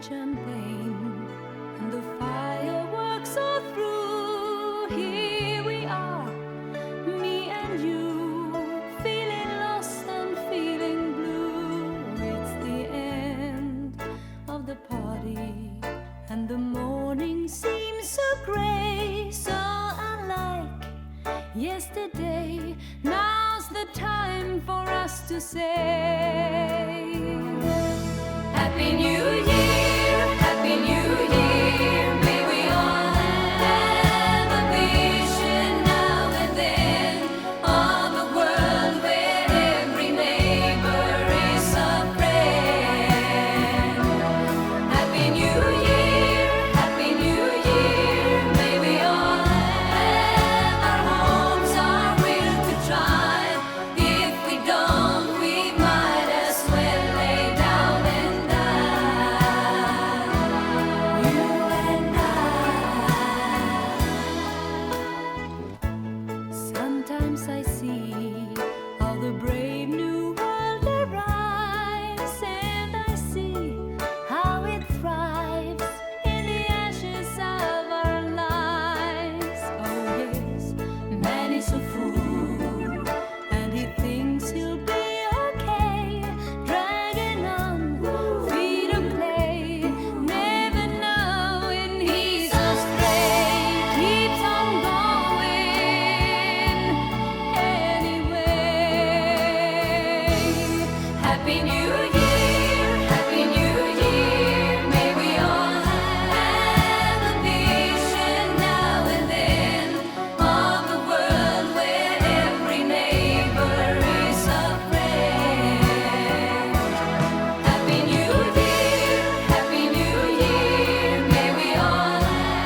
champagne and the fireworks are through. Here we are, me and you, feeling lost and feeling blue. It's the end of the party and the morning seems so gray, so unlike yesterday. Now's the time for us to say Happy New Year, Happy New Year. May we all have a vision now and then of a world where every neighbor is a friend. Happy New Year, Happy New Year. May we all have our homes, our will to try. If we don't, we might as well lay down and die. You and I. Sometimes I see how the brave new world arrives, and I see how it thrives in the ashes of our lives. Oh yes, man is a fool, and he thinks he'll be okay, dragging on feet of clay, never knowing he's astray. Keeps on going anyway. Happy New Year, Happy New Year. May we all have a vision now and then of a world where every neighbor is a friend. Happy New Year, Happy New Year. May we all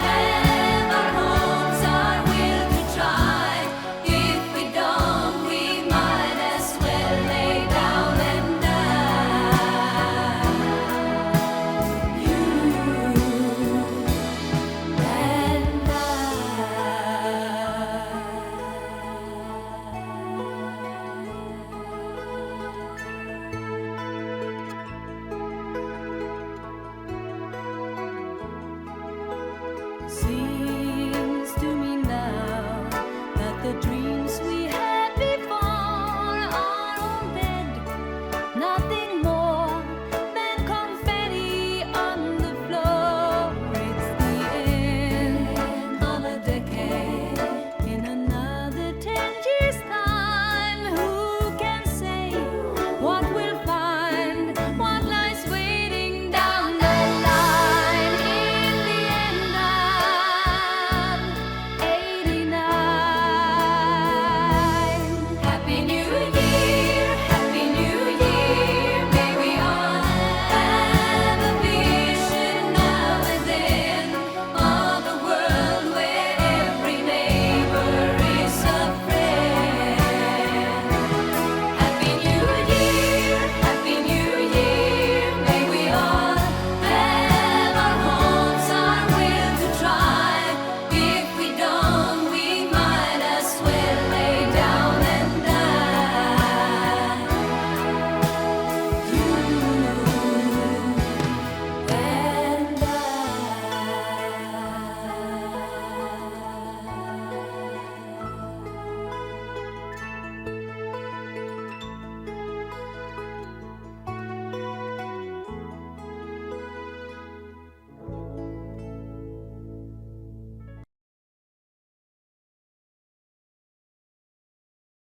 have our homes, our will to try. If we don't, we might as well lay down and die. You and I. See